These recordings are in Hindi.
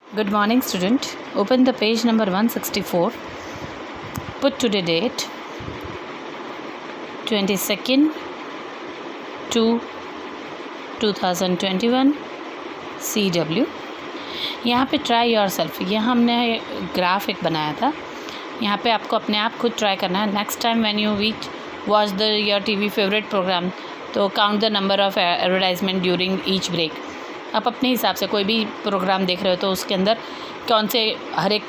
Good morning, student. Open the page number 164. Put today date 22nd to 2021 CW. यहाँ पे ट्राई योर सेल्फ, यहाँ हमने ग्राफ एक बनाया था. यहाँ पे आपको अपने आप खुद ट्राई करना है. Next time when you watch the your TV favourite programme, तो count the number of advertisement during each break. आप अपने हिसाब से कोई भी प्रोग्राम देख रहे हो तो उसके अंदर कौन से हर एक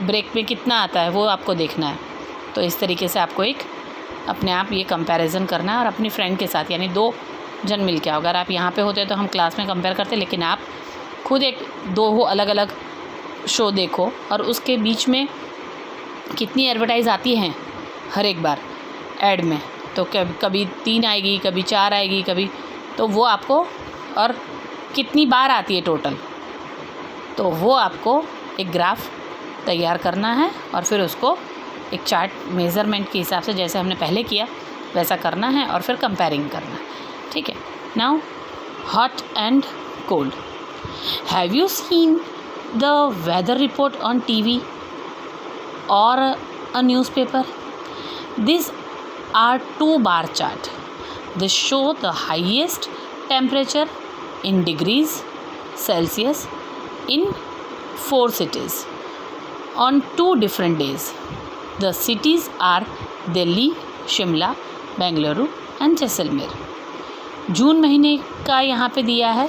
ब्रेक में कितना आता है वो आपको देखना है. तो इस तरीके से आपको एक अपने आप ये कंपैरिजन करना है और अपनी फ्रेंड के साथ, यानी 2 जन मिल के. अगर आप यहाँ पे होते तो हम क्लास में कंपेयर करते, लेकिन आप खुद एक 2 अलग अलग शो देखो और उसके बीच में कितनी एडवर्टाइज़ आती हैं हर एक बार ऐड में. तो कभी 3 आएगी, कभी 4 आएगी, कभी, तो वो आपको, और कितनी बार आती है टोटल, तो वो आपको एक ग्राफ तैयार करना है और फिर उसको एक चार्ट मेज़रमेंट के हिसाब से जैसे हमने पहले किया वैसा करना है और फिर कंपेयरिंग करना है. ठीक है. Now hot and cold. Have you seen the weather report on TV और a newspaper? This are 2 bar chart. They show the highest temperature in degrees Celsius in 4 cities on 2 different days. The cities are Delhi, Shimla, Bengaluru and Jaisalmer. जून महीने का यहाँ पे दिया है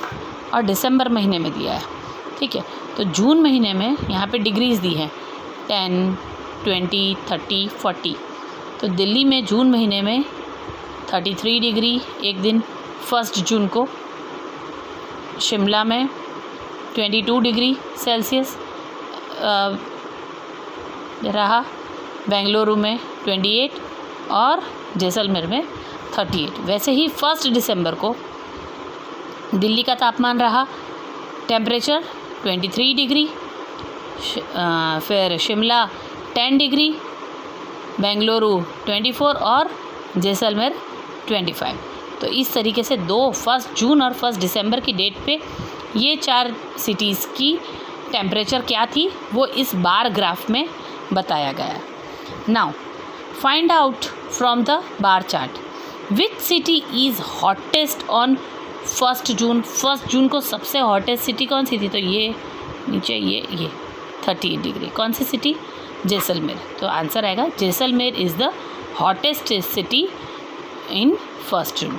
और दिसंबर महीने में दिया है. ठीक है. तो जून महीने में यहाँ पे डिग्रीज़ दी हैं 10, 20, 30, 40. तो दिल्ली में जून महीने में 33 डिग्री एक दिन 1 जून को, शिमला में 22 डिग्री सेल्सियस रहा, बेंगलुरु में 28 और जैसलमेर में 38. वैसे ही 1 दिसंबर को दिल्ली का तापमान रहा, टेम्परेचर 23 डिग्री, फिर शिमला 10 डिग्री, बेंगलुरु 24 और जैसलमेर 25. तो इस तरीके से 1 जून और 1 दिसंबर की डेट पे ये 4 सिटीज़ की टेम्परेचर क्या थी वो इस बार ग्राफ में बताया गया है. Now find out from the bar chart which city is hottest on 1 जून. 1 जून को सबसे हॉटेस्ट सिटी कौन सी थी? तो ये नीचे ये 38 डिग्री. कौन सी सिटी? जैसलमेर. तो आंसर आएगा Jaisalmer is the hottest city in 1 June.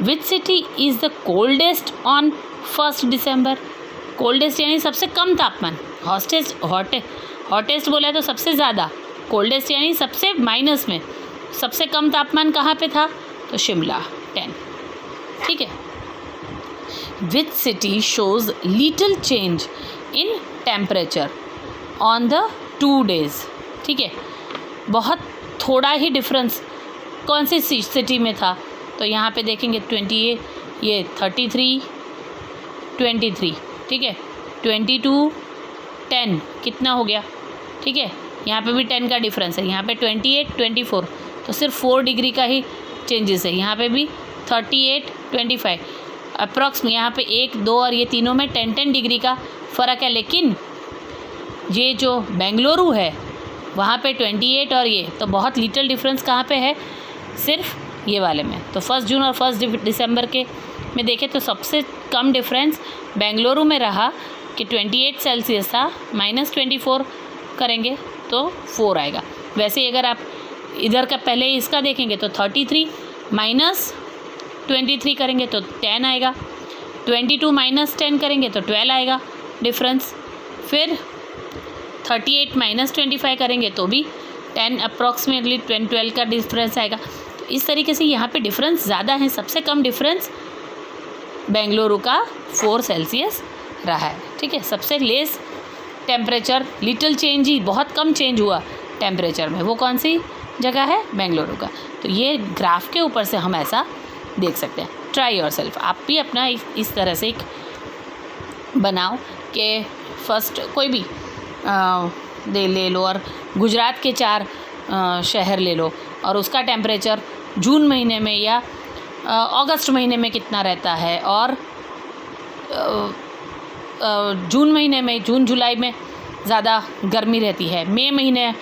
Which city is the coldest on 1 December? Coldest यानी सबसे कम तापमान. हॉटेस्ट बोला है तो सबसे ज़्यादा, कोल्डेस्ट यानी सबसे माइनस में. सबसे कम तापमान कहाँ पे था? तो शिमला 10. ठीक है. Which city shows little change in temperature on the 2 days? ठीक है. बहुत थोड़ा ही डिफरेंस कौन सी सिटी में था? तो यहाँ पे देखेंगे 28, ये 33, 23. ठीक है. 22, 10 कितना हो गया? ठीक है. यहाँ पे भी 10 का डिफरेंस है. यहाँ पे 28, 24, तो सिर्फ 4 डिग्री का ही चेंजेस है. यहाँ पे भी 38, 25 अप्रॉक्स. यहाँ पे 1, 2 और ये तीनों में 10 डिग्री का फ़र्क है. लेकिन ये जो बेंगलुरु है वहाँ पे 28 और ये, तो बहुत लिटिल डिफरेंस कहाँ पे है? सिर्फ ये वाले में. तो 1 जून और 1 दिसंबर के में देखें तो सबसे कम डिफरेंस बेंगलुरु में रहा कि 28 सेल्सियस था, -24 करेंगे तो 4 आएगा. वैसे ही अगर आप इधर का पहले इसका देखेंगे तो 33 -23 करेंगे तो 10 आएगा. 22 -10 करेंगे तो 12 आएगा डिफरेंस. फिर 38 -25 करेंगे तो भी 10 अप्रॉक्सीमेटली 12 का डिफरेंस आएगा. तो इस तरीके से यहाँ पे डिफरेंस ज़्यादा है. सबसे कम डिफरेंस बेंगलुरु का 4 सेल्सियस रहा है. ठीक है. सबसे लेस टेम्परेचर, लिटिल चेंज ही, बहुत कम चेंज हुआ टेम्परेचर में, वो कौन सी जगह है? बेंगलुरु का. तो ये ग्राफ के ऊपर से हम ऐसा देख सकते हैं. Try your self. आप भी अपना इस तरह से एक बनाओ कि फर्स्ट कोई भी ले लो और गुजरात के 4 शहर ले लो और उसका टेम्परेचर जून महीने में या अगस्त महीने में कितना रहता है और जून महीने में, जून जुलाई में ज़्यादा गर्मी रहती है, मई महीने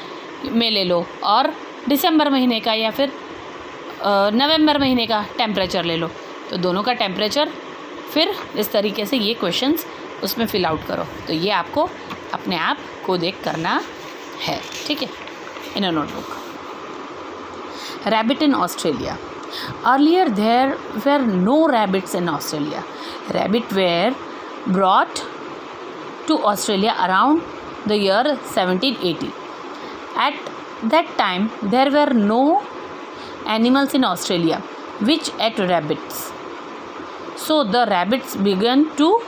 में ले लो, और दिसंबर महीने का या फिर नवंबर महीने का टेम्परेचर ले लो। तो दोनों का टेम्परेचर फिर इस तरीके से ये क्वेश्चंस उसमें फिल आउट करो। तो ये आपको अपने आप को देख करना है, ठीक है, in a notebook. Rabbit in Australia. Earlier there were no rabbits in Australia. Rabbit were brought to Australia around the year 1780. At that time, there were no animals in Australia which ate rabbits. So the rabbits began to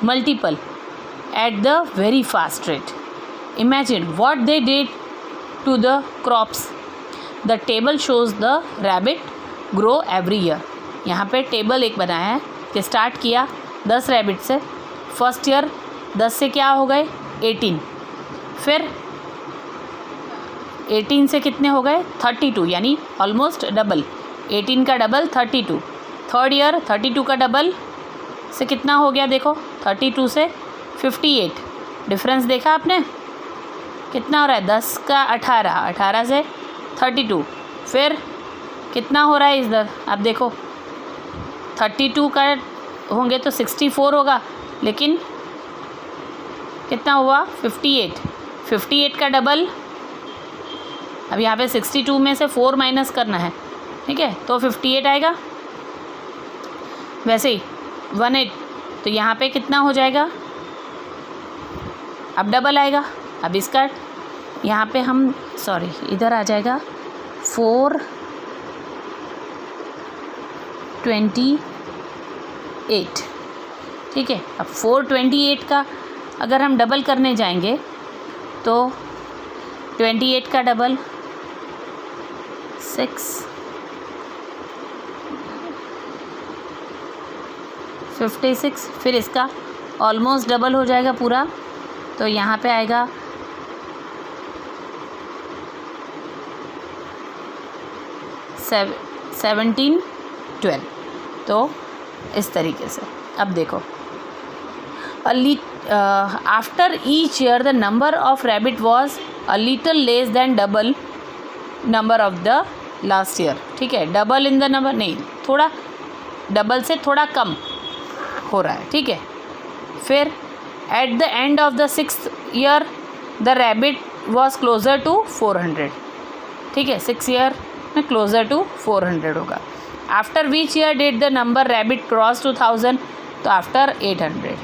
multiply at the very fast rate. Imagine what they did to the crops. The table shows the rabbit grow every year. यहाँ पे टेबल एक बनाया है कि स्टार्ट किया 10 रैबिट से, फर्स्ट ईयर 10 से क्या हो गए 18, फिर 18 से कितने हो गए 32, यानी ऑलमोस्ट डबल, 18 का डबल 32, थर्ड ईयर 32 का डबल से कितना हो गया, देखो 32 से 58, डिफरेंस देखा आपने कितना हो रहा है, 10 का 18, 18 से 32, फिर कितना हो रहा है इधर आप देखो 32 का होंगे तो 64 होगा, लेकिन कितना हुआ 58, 58 का डबल, अब यहाँ पे 62 में से 4 माइनस करना है, ठीक है, तो 58 आएगा। वैसे ही 18, तो यहाँ पे कितना हो जाएगा, अब डबल आएगा। अब इसका यहाँ पे हम इधर आ जाएगा 428, ठीक है। अब 428 का अगर हम डबल करने जाएंगे तो 28 का डबल 56, फिर इसका ऑलमोस्ट डबल हो जाएगा पूरा, तो यहाँ पे आएगा 1712। तो इस तरीके से अब देखो after each year the number of rabbit was a little less than double number of the last year, ठीक है, डबल इन द नंबर नहीं, थोड़ा डबल से थोड़ा कम हो रहा है, ठीक है। फिर at the end of the 6th year the rabbit was closer to 400, ठीक है, 6 ईयर में क्लोज़र टू 400 होगा। After which year did the number rabbit cross 2000, तो आफ्टर 800,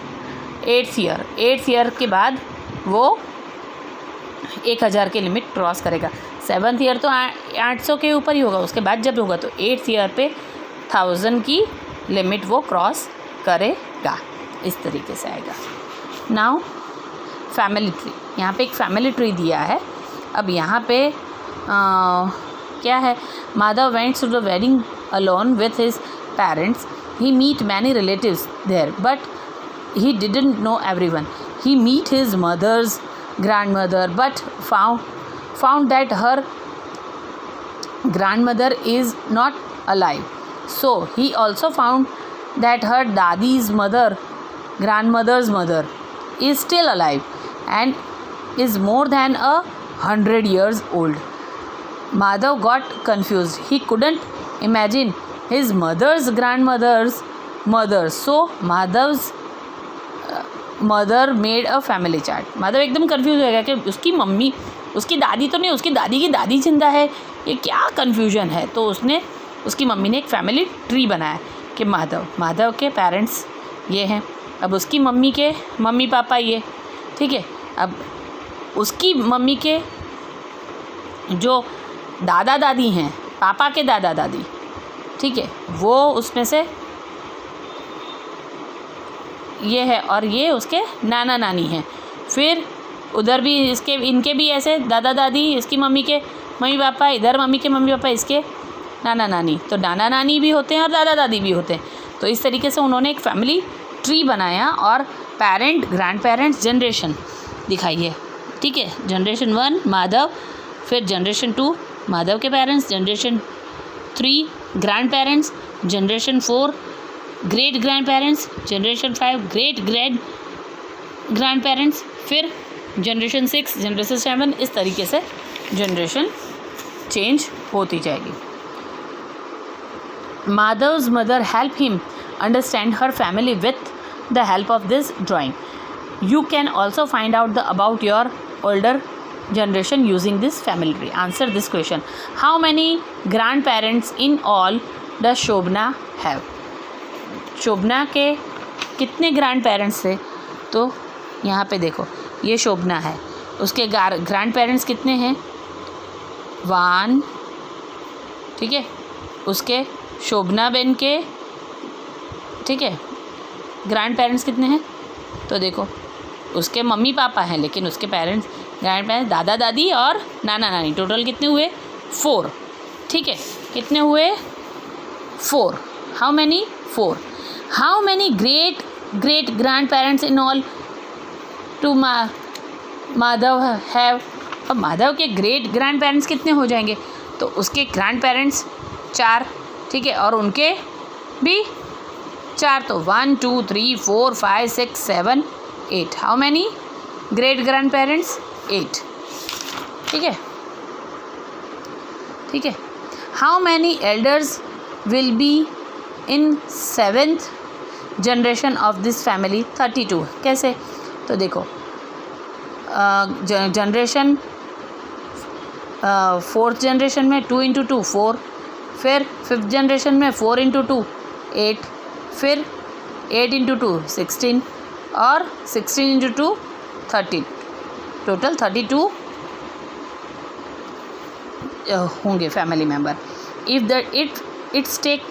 8th ईयर के बाद वो 1000 की लिमिट क्रॉस करेगा। 7th ईयर तो 800 के ऊपर ही होगा, उसके बाद जब होगा तो 8th ईयर पे 1000 की लिमिट वो क्रॉस करेगा। इस तरीके से आएगा। नाउ फैमिली ट्री, यहाँ पे एक फैमिली ट्री दिया है। अब यहाँ पे क्या है, Madhav went to the wedding along with his parents, he meet many relatives there but he didn't know everyone. He meet his mother's grandmother but found that her grandmother is not alive. So he also found that her dadi's grandmother's mother is still alive and is more than 100 years old. Madhav got confused. He couldn't imagine his mother's grandmother's mother. So Madhav's mother made a family chart. Madhav एकदम कंफ्यूज हो गया कि उसकी मम्मी, उसकी दादी तो नहीं, उसकी दादी की दादी जिंदा है, ये क्या कन्फ्यूजन है। तो उसने, उसकी मम्मी ने एक फैमिली ट्री बनाया कि माधव के पेरेंट्स ये हैं, अब उसकी मम्मी के मम्मी पापा ये, ठीक है, अब उसकी मम्मी के जो दादा दादी हैं, पापा के दादा दादी, ठीक है, वो उसमें से ये है, और ये उसके नाना नानी हैं। फिर उधर भी इनके भी ऐसे दादा दादी, इसकी मम्मी के मम्मी पापा, इधर मम्मी के मम्मी पापा, इसके नाना नानी, तो नाना नानी भी होते हैं और दादा दादी भी होते हैं। तो इस तरीके से उन्होंने एक फैमिली ट्री बनाया और पेरेंट ग्रैंड पेरेंट्स जनरेशन दिखाई है, ठीक है। जनरेशन 1 माधव, फिर जनरेशन 2 माधव के parents, generation 3 grand parents, generation 4 great grand parents, generation 5 great grand grand parents, फिर जनरेशन 6, जनरेशन 7, इस तरीके से जनरेशन चेंज होती जाएगी. Madhav's mother helped him understand her family with the help of this drawing. You can also find out about your older generation using this family tree. Answer this question. How many grandparents in all does Shobna have? शोभना के कितने ग्रैंड पेरेंट्स थे? तो यहाँ पे देखो, ये शोभना है, उसके ग्रैंड पेरेंट्स कितने हैं? 1, ठीक है. उसके शोभना बेन के, ठीक है, ग्रैंड पेरेंट्स कितने हैं? तो देखो, उसके मम्मी पापा हैं, लेकिन उसके पेरेंट्स, ग्रैंड पेरेंट्स, दादा दादी और नाना नानी, टोटल कितने हुए? 4. ठीक है, कितने हुए? 4. How many? 4. How many great great grand parents in all to Madhav have? अब माधव के ग्रेट ग्रैंड पेरेंट्स कितने हो जाएंगे? तो उसके ग्रैंड पेरेंट्स 4, ठीक है, और उनके भी 4, तो 1 2 3 4 5 6 7 8. How many great grand parents? 8. ठीक है, ठीक है. How many elders will be in 7th generation of this family? 32. कैसे? तो देखो, जनरेशन 4th जनरेशन में 2 × 2 4, फिर 5th जनरेशन में 4 × 2 8, फिर 8 × 2 16 और 16 × 2 30. टोटल 32 होंगे family member. If the it's take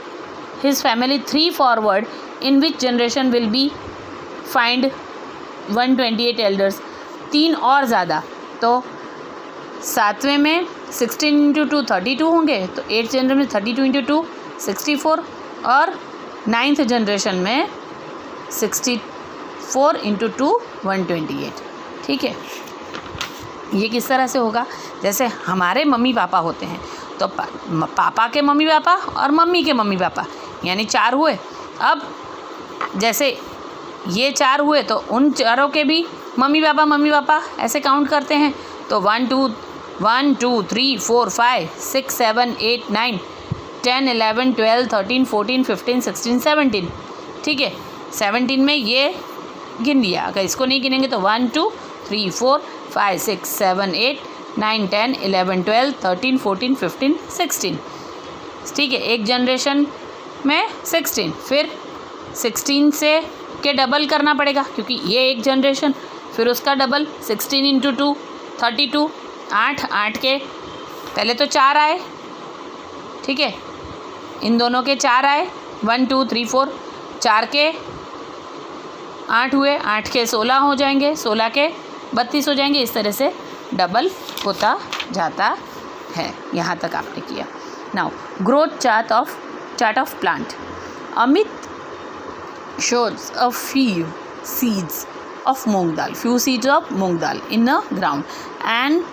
his family 3 forward, in which generation will be find 128 elders? 3 और ज़्यादा, तो 7वें में 16 × 2 32 होंगे, तो 8th जनरेशन में 32 × 2 64, और 9th जनरेशन में 64 × 2 128. ठीक है, ये किस तरह से होगा? जैसे हमारे मम्मी पापा होते हैं, तो पापा के मम्मी पापा और मम्मी के मम्मी पापा, यानी 4 हुए. अब जैसे ये 4 हुए, तो उन चारों के भी मम्मी पापा ऐसे काउंट करते हैं. तो 1 2 3 4 5 6 7 8 9 10 11 12 13 14 15 16 17. ठीक है, 17 में ये गिन लिया. अगर इसको नहीं गिनेंगे तो 1 2 3 4 5 6 7 8 9 10 11 12 13 14 15 16. ठीक है, एक जनरेशन में 16, फिर 16 से के डबल करना पड़ेगा, क्योंकि ये एक जनरेशन, फिर उसका डबल 16 × 2 32. 8 के पहले तो 4 आए, ठीक है, इन दोनों के 4 आए, 1 2 3 4, 4 के 8 हुए, 8 के 16 हो जाएंगे, 16 के 32 हो जाएंगे. इस तरह से डबल होता जाता है. यहाँ तक आपने किया. Now growth chart of plant. Amit shows a few seeds of moong dal in a ground, and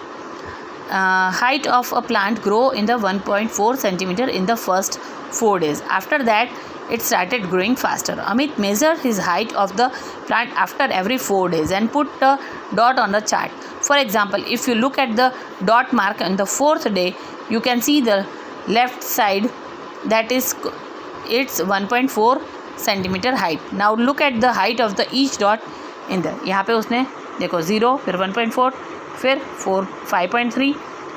height of a plant grow in the 1.4 centimeter in the first 4 days. After that it started growing faster. Amit measured his height of the plant after every 4 days and put a dot on the chart. For example, if you look at the dot mark on the 4th day, you can see the left side, that is it's 1.4 centimetre height. Now look at the height of the each dot in the. यहाँ पे उसने देखो 0, फिर 1.4, फिर 4 5.3,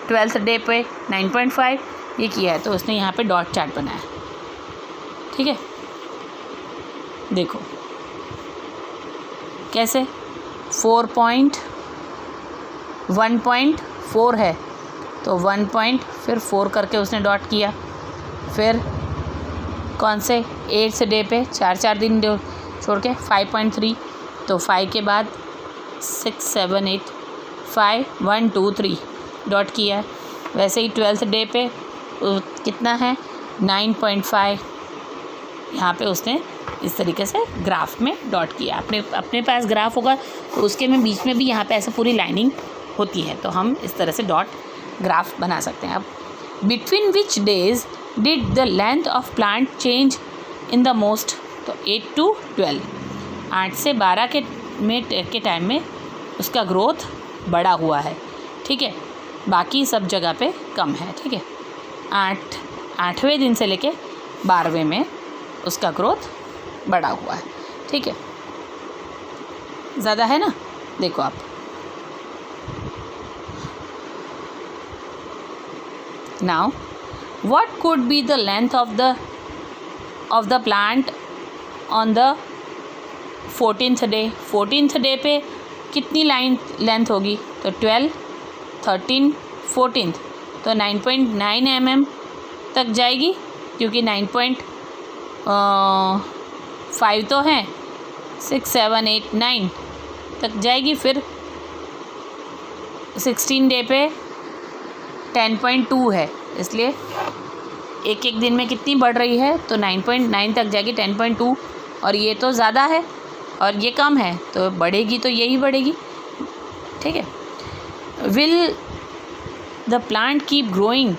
12th डे पे 9.5 ये किया है. तो उसने यहाँ पे डॉट चार्ट बनाया. ठीक है, देखो कैसे 1.4 है, तो 1 फिर 4 करके उसने डॉट किया. फिर कौन से 8th डे पे 4 दिन छोड़ के 5.3, तो 5 के बाद 6 7 8 5 1 2 3 डॉट किया. वैसे ही 12th डे पे कितना है 9.5. यहाँ पे उसने इस तरीके से ग्राफ में डॉट किया. अपने पास ग्राफ होगा तो उसके में बीच में भी यहाँ पे ऐसे पूरी लाइनिंग होती है, तो हम इस तरह से डॉट ग्राफ बना सकते हैं. अब between which days did the length of plant change in the most? तो 8 to 12, 8 से 12 के के टाइम में उसका ग्रोथ बढ़ा हुआ है, ठीक है, बाकी सब जगह पे कम है, ठीक है। 8वें दिन से लेके 12वें में उसका ग्रोथ बढ़ा हुआ है, ठीक है, ज़्यादा है ना, देखो आप। Now what could be the length of the plant on the 14th day. 14th day पे कितनी लेंथ होगी, तो 12, 13, 14, तो 9.9 mm तक जाएगी, क्योंकि 9.5 तो है, 6, 7, 8, 9 तक जाएगी। फिर 16 डे पे 10.2 है, इसलिए एक दिन में कितनी बढ़ रही है, तो 9.9 तक जाएगी, 10.2, और ये तो ज़्यादा है और ये कम है, तो बढ़ेगी तो यही बढ़ेगी, ठीक है। Will the plant keep growing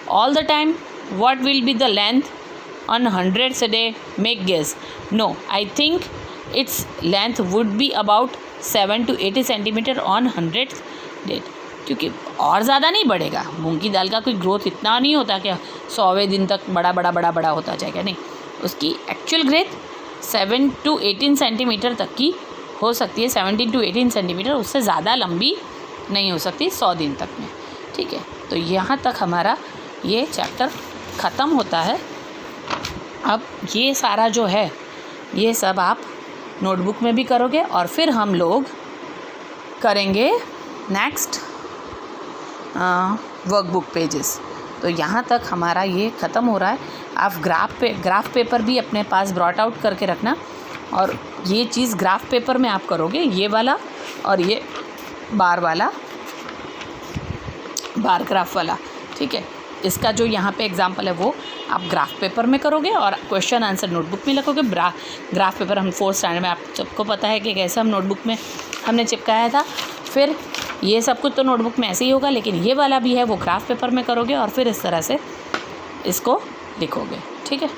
all the time, what will be the length on 100th day, make guess. No, I think its length would be about 7 to 80 centimetre on 100th day, क्योंकि और ज़्यादा नहीं बढ़ेगा। मूंग की दाल का कोई ग्रोथ इतना नहीं होता कि 100वें दिन तक बड़ा होता जाएगा, नहीं, उसकी एक्चुअल ग्रोथ 7 to 18 सेंटीमीटर तक की हो सकती है, 17 to 18 सेंटीमीटर, उससे ज़्यादा लंबी नहीं हो सकती 100 दिन तक में, ठीक है। तो यहाँ तक हमारा ये चैप्टर ख़त्म होता है। अब ये सारा जो है ये सब आप नोटबुक में भी करोगे, और फिर हम लोग करेंगे नेक्स्ट वर्कबुक पेजेस। तो यहाँ तक हमारा ये ख़त्म हो रहा है। आप ग्राफ पेपर भी अपने पास ब्रॉट आउट करके रखना, और ये चीज़ ग्राफ पेपर में आप करोगे, ये वाला और ये बार ग्राफ वाला, ठीक है। इसका जो यहाँ पे एग्जांपल है वो आप ग्राफ पेपर में करोगे, और क्वेश्चन आंसर नोटबुक में लिखोगे। ग्राफ पेपर हम 4th स्टैंडर्ड में, आप सबको पता है कि कैसे हम नोटबुक में हमने चिपकाया था। फिर ये सब कुछ तो नोटबुक में ऐसे ही होगा, लेकिन ये वाला भी है वो ग्राफ पेपर में करोगे, और फिर इस तरह से इसको लिखोगे, ठीक है।